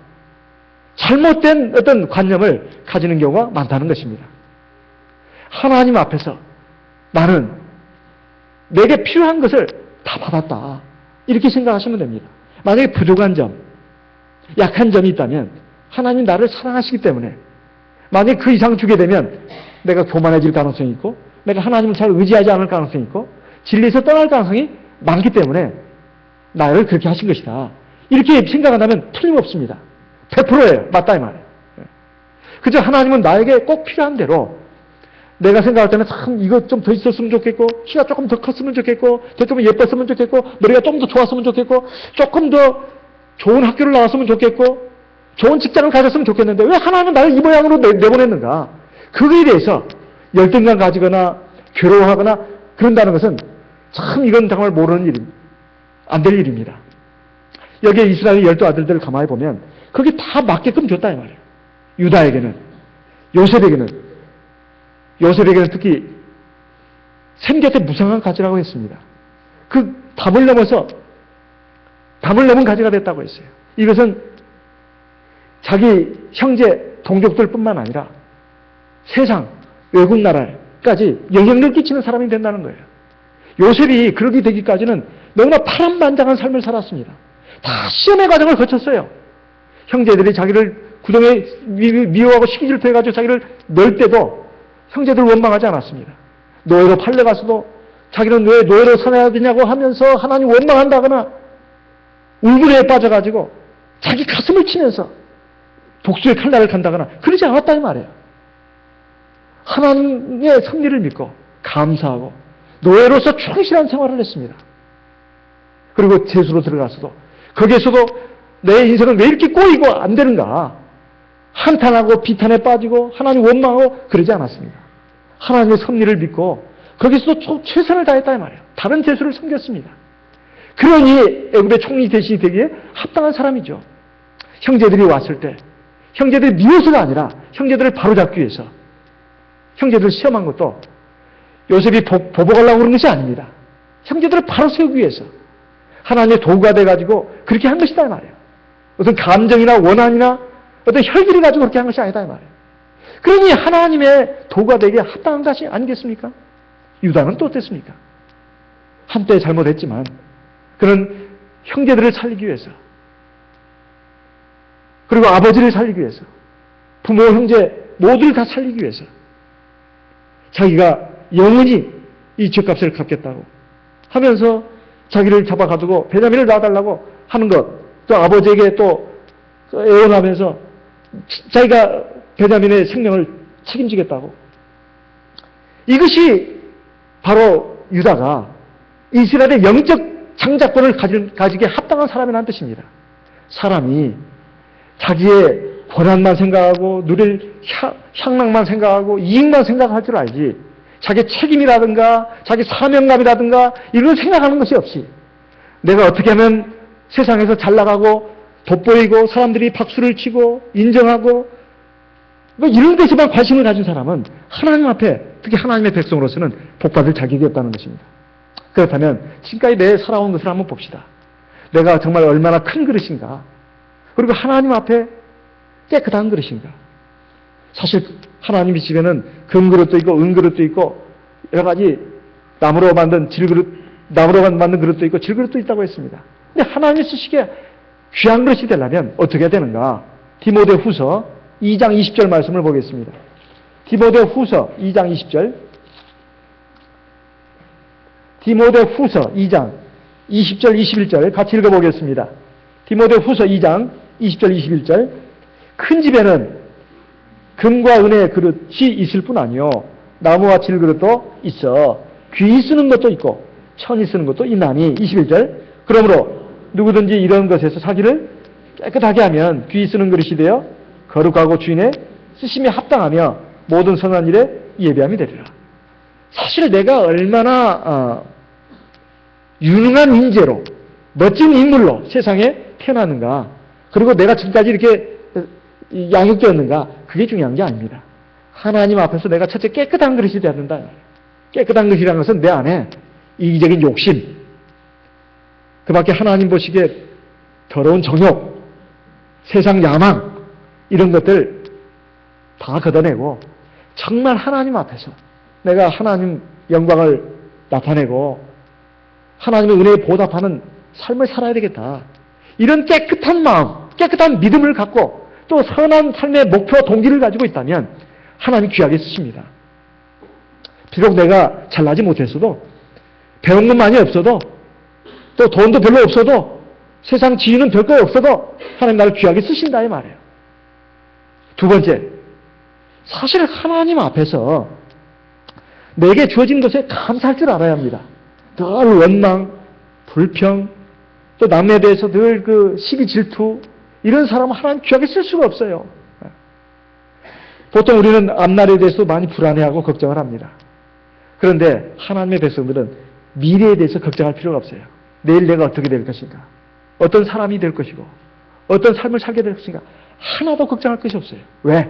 잘못된 어떤 관념을 가지는 경우가 많다는 것입니다. 하나님 앞에서 나는 내게 필요한 것을 다 받았다. 이렇게 생각하시면 됩니다. 만약에 부족한 점, 약한 점이 있다면 하나님 나를 사랑하시기 때문에 만약에 그 이상 주게 되면 내가 교만해질 가능성이 있고 내가 하나님을 잘 의지하지 않을 가능성이 있고 진리에서 떠날 가능성이 많기 때문에 나를 그렇게 하신 것이다. 이렇게 생각한다면 틀림없습니다. 100%예요. 맞다 이 말이에요. 그저 하나님은 나에게 꼭 필요한 대로 내가 생각할 때는 참 이거 좀 더 있었으면 좋겠고 키가 조금 더 컸으면 좋겠고 더 좀 예뻤으면 좋겠고 머리가 좀 더 좋았으면 좋겠고 조금 더 좋은 학교를 나왔으면 좋겠고 좋은 직장을 가졌으면 좋겠는데 왜 하나님은 나를 이 모양으로 내보냈는가? 그거에 대해서 열등감 가지거나 괴로워하거나 그런다는 것은 참 이건 정말 모르는 일입니다. 안 될 일입니다. 여기에 이스라엘 12아들들을 가만히 보면 그게 다 맞게끔 줬다 이 말이에요. 유다에게는, 요셉에게는 특히 샘 곁에 무상한 가지라고 했습니다. 그 담을 넘은 가지가 됐다고 했어요. 이것은 자기 형제 동족들뿐만 아니라 세상 외국 나라까지 영향력 끼치는 사람이 된다는 거예요. 요셉이 그렇게 되기까지는 너무나 파란만장한 삶을 살았습니다. 다 시험의 과정을 거쳤어요. 형제들이 자기를 구덩이에 미워하고 시기질투해가지고 자기를 넣을 때도 형제들 원망하지 않았습니다. 노예로 팔려가서도 자기는 왜 노예로 살아야 되냐고 하면서 하나님 원망한다거나 울분에 빠져가지고 자기 가슴을 치면서 독수의 칼날을 간다거나 그러지 않았다 이 말이에요. 하나님의 섭리를 믿고 감사하고 노예로서 충실한 생활을 했습니다. 그리고 제수로 들어가서도 거기에서도 내 인생은 왜 이렇게 꼬이고 안 되는가? 한탄하고 비탄에 빠지고 하나님 원망하고 그러지 않았습니다. 하나님의 섭리를 믿고 거기서도 최선을 다했다 이 말이에요. 다른 재수를 섬겼습니다. 그러니 애굽의 총리 대신이 되기에 합당한 사람이죠. 형제들이 왔을 때 형제들이 미워서가 아니라 형제들을 바로잡기 위해서 형제들을 시험한 것도 요셉이 보복하려고 그런 것이 아닙니다. 형제들을 바로 세우기 위해서 하나님의 도구가 돼가지고 그렇게 한 것이다 이 말이에요. 어떤 감정이나 원한이나 어떤 혈기를 가지고 그렇게 한 것이 아니다 이 말이에요. 그러니 하나님의 도구가 되기에 합당한 것이 아니겠습니까? 유다는 또 어땠습니까? 한때 잘못했지만 그는 형제들을 살리기 위해서 그리고 아버지를 살리기 위해서 부모, 형제 모두를 다 살리기 위해서 자기가 영원히 이 죄값을 갚겠다고 하면서 자기를 잡아가지고 베냐민을 놔달라고 하는 것, 또 아버지에게 또 애원하면서 자기가 베냐민의 생명을 책임지겠다고. 이것이 바로 유다가 이스라엘의 영적 장자권을 가지기에 합당한 사람이라는 뜻입니다. 사람이 자기의 권한만 생각하고 누릴 향락만 생각하고 이익만 생각할 줄 알지 자기 책임이라든가 자기 사명감이라든가 이런 생각하는 것이 없이 내가 어떻게 하면 세상에서 잘 나가고 돋보이고 사람들이 박수를 치고 인정하고 뭐 이런 데서만 관심을 가진 사람은 하나님 앞에 특히 하나님의 백성으로서는 복받을 자격이 없다는 것입니다. 그렇다면 지금까지 내 살아온 것을 한번 봅시다. 내가 정말 얼마나 큰 그릇인가 그리고 하나님 앞에 깨끗한 그릇인가. 사실 하나님의 집에는 금그릇도 있고 은그릇도 있고 여러 가지 나무로 만든 그릇도 있고 질그릇도 있다고 했습니다. 근데 하나님이 쓰시기에 귀한 그릇이 되려면 어떻게 되는가? 디모데후서 2장 20절 말씀을 보겠습니다. 디모데후서 2장 20절 디모데후서 2장 20절 21절 같이 읽어보겠습니다. 디모데후서 2장 20절 21절 큰 집에는 금과 은의 그릇이 있을 뿐 아니요 나무와 질그릇도 있어 귀히 쓰는 것도 있고 천히 쓰는 것도 있나니 21절 그러므로 누구든지 이런 것에서 자기를 깨끗하게 하면 귀히 쓰는 그릇이 되어 거룩하고 주인의 쓰심에 합당하며 모든 선한 일에 예비함이 되리라. 사실 내가 얼마나 유능한 인재로 멋진 인물로 세상에 태어났는가 그리고 내가 지금까지 이렇게 양육되었는가 그게 중요한 게 아닙니다. 하나님 앞에서 내가 첫째 깨끗한 그릇이 되어야 된다. 깨끗한 것이라는 것은 내 안에 이기적인 욕심 그 밖에 하나님 보시기에 더러운 정욕 세상 야망 이런 것들 다 걷어내고 정말 하나님 앞에서 내가 하나님 영광을 나타내고 하나님의 은혜에 보답하는 삶을 살아야 되겠다. 이런 깨끗한 마음, 깨끗한 믿음을 갖고 또 선한 삶의 목표와 동기를 가지고 있다면 하나님 귀하게 쓰십니다. 비록 내가 잘나지 못했어도 배운 건 많이 없어도 또 돈도 별로 없어도 세상 지위는 별거 없어도 하나님 나를 귀하게 쓰신다 이 말이에요. 두 번째, 사실 하나님 앞에서 내게 주어진 것에 감사할 줄 알아야 합니다. 늘 원망, 불평, 또 남에 대해서 늘 그 시기 질투 이런 사람은 하나님 귀하게 쓸 수가 없어요. 보통 우리는 앞날에 대해서 많이 불안해하고 걱정을 합니다. 그런데 하나님의 백성들은 미래에 대해서 걱정할 필요가 없어요. 내일 내가 어떻게 될 것인가? 어떤 사람이 될 것이고 어떤 삶을 살게 될 것인가? 하나도 걱정할 것이 없어요. 왜?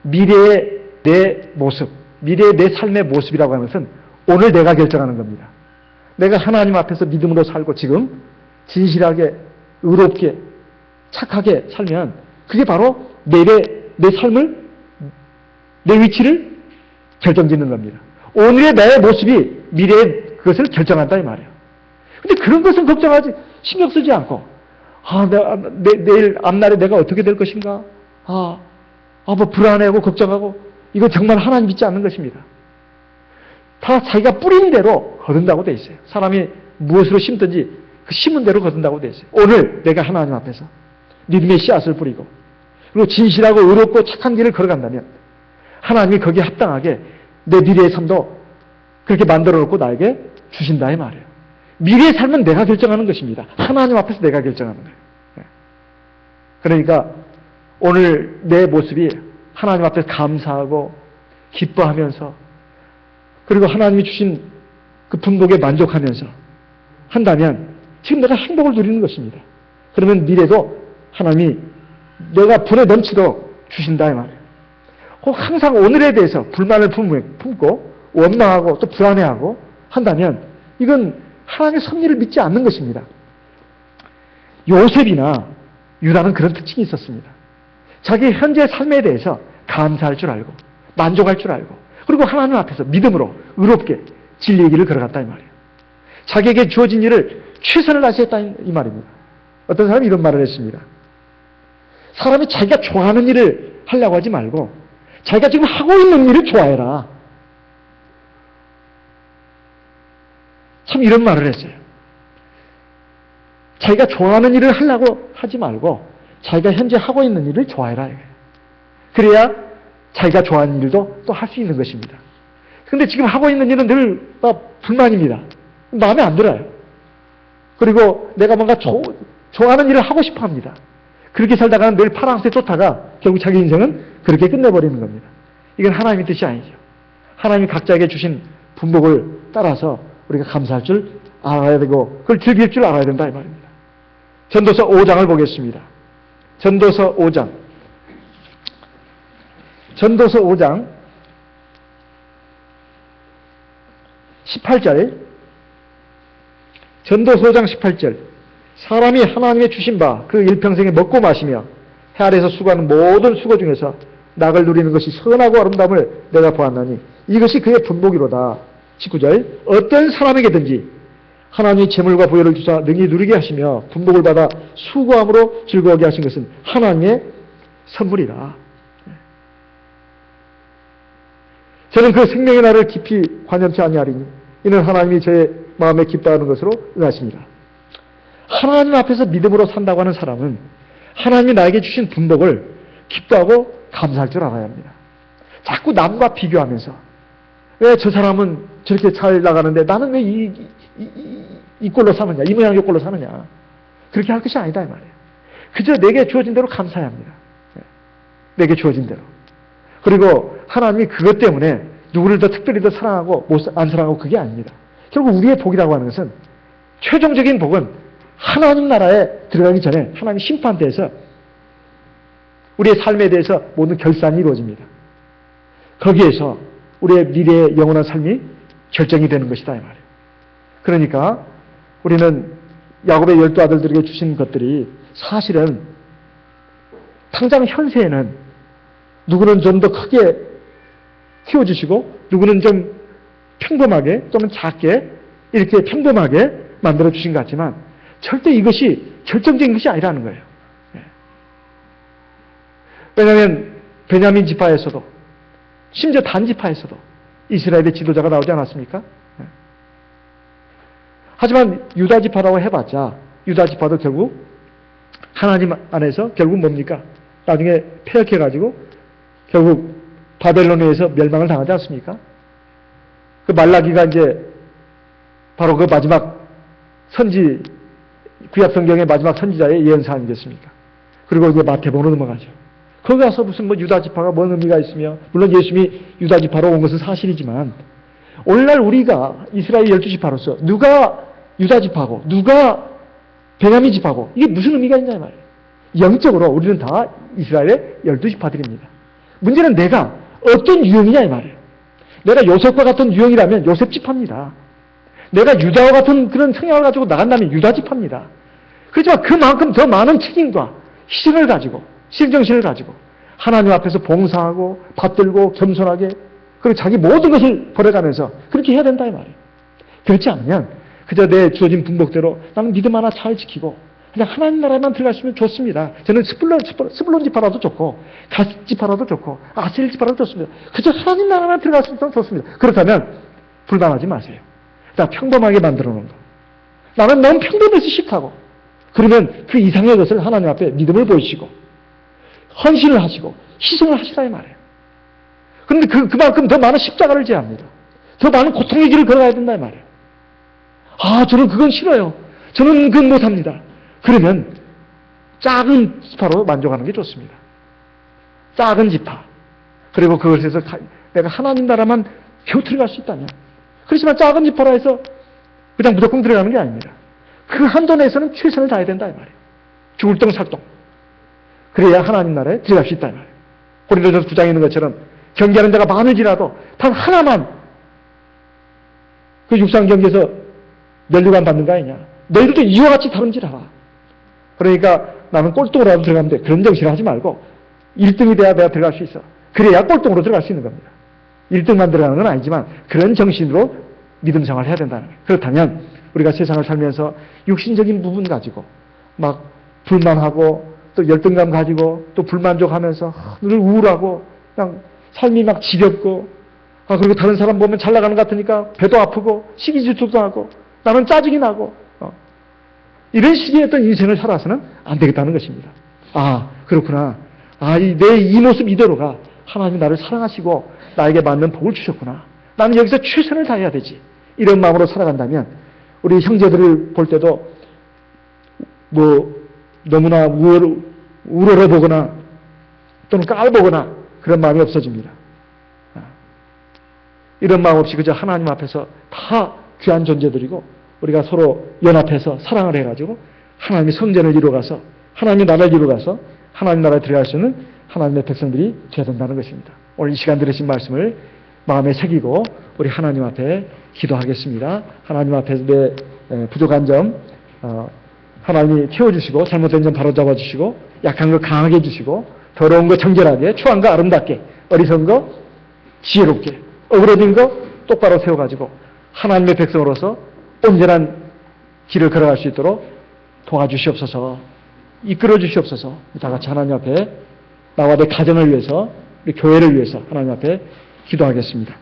미래의 내 모습, 미래의 내 삶의 모습이라고 하는 것은 오늘 내가 결정하는 겁니다. 내가 하나님 앞에서 믿음으로 살고 지금 진실하게 의롭게 착하게 살면 그게 바로 내일의 내 삶을 내 위치를 결정짓는 겁니다. 오늘의 나의 모습이 미래의 그것을 결정한다 이 말이에요. 근데 그런 것은 걱정하지 신경 쓰지 않고 내일 앞날에 내가 어떻게 될 것인가 뭐 불안해하고 걱정하고 이거 정말 하나님 믿지 않는 것입니다. 다 자기가 뿌린 대로 거둔다고 돼 있어요. 사람이 무엇으로 심든지 그 심은 대로 거둔다고 돼 있어요. 오늘 내가 하나님 앞에서 믿음의 씨앗을 뿌리고 그리고 진실하고 의롭고 착한 길을 걸어간다면 하나님이 거기에 합당하게 내 미래의 삶도 그렇게 만들어 놓고 나에게 주신다 이 말이에요. 미래의 삶은 내가 결정하는 것입니다. 하나님 앞에서 내가 결정하는 거예요. 그러니까 오늘 내 모습이 하나님 앞에서 감사하고 기뻐하면서 그리고 하나님이 주신 그 분복에 만족하면서 한다면 지금 내가 행복을 누리는 것입니다. 그러면 미래도 하나님이 내가 불에 넘치도록 주신다 이 말이에요. 항상 오늘에 대해서 불만을 품고 원망하고 또 불안해하고 한다면 이건 하나님의 섭리를 믿지 않는 것입니다. 요셉이나 유다는 그런 특징이 있었습니다. 자기 현재 삶에 대해서 감사할 줄 알고 만족할 줄 알고 그리고 하나님 앞에서 믿음으로 의롭게 진리의 길을 걸어갔다 이 말이에요. 자기에게 주어진 일을 최선을 다했다 이 말입니다. 어떤 사람이 이런 말을 했습니다. 사람이 자기가 좋아하는 일을 하려고 하지 말고 자기가 지금 하고 있는 일을 좋아해라. 참 이런 말을 했어요. 자기가 좋아하는 일을 하려고 하지 말고 자기가 현재 하고 있는 일을 좋아해라. 그래야 자기가 좋아하는 일도 또 할 수 있는 것입니다. 그런데 지금 하고 있는 일은 늘 불만입니다. 마음에 안 들어요. 그리고 내가 뭔가 좋아하는 일을 하고 싶어 합니다. 그렇게 살다가는 늘 파랑새 쫓다가 결국 자기 인생은 그렇게 끝내버리는 겁니다. 이건 하나님의 뜻이 아니죠. 하나님이 각자에게 주신 분복을 따라서 우리가 감사할 줄 알아야 되고 그걸 즐길 줄 알아야 된다 이 말입니다. 전도서 5장을 보겠습니다. 전도서 5장 18절 전도서 5장 18절 사람이 하나님의 주신 바 그 일평생에 먹고 마시며 해 아래에서 수고하는 모든 수고 중에서 낙을 누리는 것이 선하고 아름다움을 내가 보았나니 이것이 그의 분복이로다. 19절 어떤 사람에게든지 하나님이 재물과 부여를 주사 능히 누리게 하시며 분복을 받아 수고함으로 즐거워하게 하신 것은 하나님의 선물이라. 저는 그 생명의 날을 깊이 관념치 아니하리니 이는 하나님이 저의 마음에 기뻐하는 것으로 응하십니다. 하나님 앞에서 믿음으로 산다고 하는 사람은 하나님이 나에게 주신 분복을 기뻐하고 감사할 줄 알아야 합니다. 자꾸 남과 비교하면서 왜 저 사람은 저렇게 잘 나가는데 나는 왜 이 꼴로 사느냐, 이 모양 이 꼴로 사느냐, 그렇게 할 것이 아니다 이 말이에요. 그저 내게 주어진 대로 감사해야 합니다. 내게 주어진 대로. 그리고 하나님이 그것 때문에 누구를 더 특별히 더 사랑하고 안 사랑하고 그게 아닙니다. 결국 우리의 복이라고 하는 것은 최종적인 복은 하나님 나라에 들어가기 전에 하나님 심판대에서 우리의 삶에 대해서 모든 결산이 이루어집니다. 거기에서 우리의 미래의 영원한 삶이 결정이 되는 것이다 이 말이에요. 그러니까 우리는 야곱의 12아들들에게 주신 것들이 사실은 당장 현세에는 누구는 좀 더 크게 키워주시고 누구는 좀 평범하게 또는 작게 이렇게 평범하게 만들어 주신 것 같지만 절대 이것이 결정적인 것이 아니라는 거예요. 왜냐하면 베냐민 지파에서도 심지어 단 지파에서도 이스라엘의 지도자가 나오지 않았습니까? 하지만 유다 지파라고 해봤자 유다 지파도 결국 하나님 안에서 결국 뭡니까? 나중에 폐역해가지고 결국 바벨론에 의해서 멸망을 당하지 않습니까? 그 말라기가 이제 바로 그 마지막 선지, 구약 성경의 마지막 선지자의 예언사 아니겠습니까? 그리고 이제 마태복음으로 넘어가죠. 거기 가서 무슨 유다 지파가 뭔 의미가 있으며, 물론 예수님이 유다 지파로 온 것은 사실이지만, 오늘날 우리가 이스라엘 12지파로서 누가 유다 지파고, 누가 베냐민 지파고, 이게 무슨 의미가 있냐, 이 말이에요. 영적으로 우리는 다 이스라엘의 12지파들입니다. 문제는 내가 어떤 유형이냐, 이 말이에요. 내가 요셉과 같은 유형이라면 요셉 지파입니다. 내가 유다와 같은 그런 성향을 가지고 나간다면 유다 지파입니다. 그렇지만 그만큼 더 많은 책임과 희생을 가지고, 신정신을 가지고 하나님 앞에서 봉사하고 받들고 겸손하게 그리고 자기 모든 것을 버려가면서 그렇게 해야 된다 이 말이에요. 그렇지 않으면 그저 내 주어진 분복대로 나는 믿음 하나 잘 지키고 그냥 하나님 나라에만 들어갔으면 좋습니다. 저는 스불론 지파라도 좋고 갓 지파라도 좋고 아셀 지파라도 좋습니다. 그저 하나님 나라만 들어갔으면 좋습니다. 그렇다면 불만하지 마세요. 나 평범하게 만들어 놓은 거. 나는 너무 평범해서 싫다고. 그러면 그 이상의 것을 하나님 앞에 믿음을 보이시고 헌신을 하시고 희생을 하시라 이 말이에요. 그런데 그만큼 더 많은 십자가를 져야 합니다. 더 많은 고통의 길을 걸어가야 된다 이 말이에요. 아, 저는 그건 싫어요. 저는 그건 못합니다. 그러면 작은 지파로 만족하는 게 좋습니다. 작은 지파. 그리고 그것에서 내가 하나님 나라만 겨우 들어갈 수 있다면. 그렇지만 작은 지파라 해서 그냥 무조건 들어가는 게 아닙니다. 그 한도 내에서는 최선을 다해야 된다 이 말이에요. 죽을 똥 살 똥. 그래야 하나님 나라에 들어갈 수 있다 이 말이에요. 고린도전서 9장에 있는 것처럼 경계하는 자가 많을지라도 단 하나만 그 육상 경기에서 면류관 받는 거 아니냐. 너희들도 이와 같이 다름질하라. 그러니까 나는 꼴등으로라도 들어가면 돼. 그런 정신을 하지 말고 1등이 돼야 내가 들어갈 수 있어. 그래야 꼴등으로 들어갈 수 있는 겁니다. 1등만 들어가는 건 아니지만 그런 정신으로 믿음 생활을 해야 된다는 거예요. 그렇다면 우리가 세상을 살면서 육신적인 부분 가지고 막 불만하고 또 열등감 가지고 또 불만족하면서 늘 우울하고 그냥 삶이 막 지겹고 그리고 다른 사람 보면 잘 나가는 것 같으니까 배도 아프고 시기 질투도 하고 나는 짜증이 나고 이런 식의 어떤 인생을 살아서는 안 되겠다는 것입니다. 그렇구나. 내 이 모습 이대로가 하나님이 나를 사랑하시고 나에게 맞는 복을 주셨구나. 나는 여기서 최선을 다해야 되지. 이런 마음으로 살아간다면 우리 형제들을 볼 때도 너무나 우러러 보거나 또는 깔보거나 그런 마음이 없어집니다. 이런 마음 없이 그저 하나님 앞에서 다 귀한 존재들이고 우리가 서로 연합해서 사랑을 해가지고 하나님의 성전을 이루어가서 하나님의 나라를 이루어가서 하나님 나라에 들어갈 수 있는 하나님의 백성들이 되어야 된다는 것입니다. 오늘 이 시간 들으신 말씀을 마음에 새기고 우리 하나님 앞에 기도하겠습니다. 하나님 앞에서 내 부족한 점 하나님이 채워주시고 잘못된 점 바로잡아 주시고 약한 거 강하게 해주시고 더러운 거 정결하게 추한 거 아름답게 어리석은 거 지혜롭게 어그러진 거 똑바로 세워가지고 하나님의 백성으로서 온전한 길을 걸어갈 수 있도록 도와주시옵소서. 이끌어 주시옵소서. 다 같이 하나님 앞에 나와 내 가정을 위해서 우리 교회를 위해서 하나님 앞에 기도하겠습니다.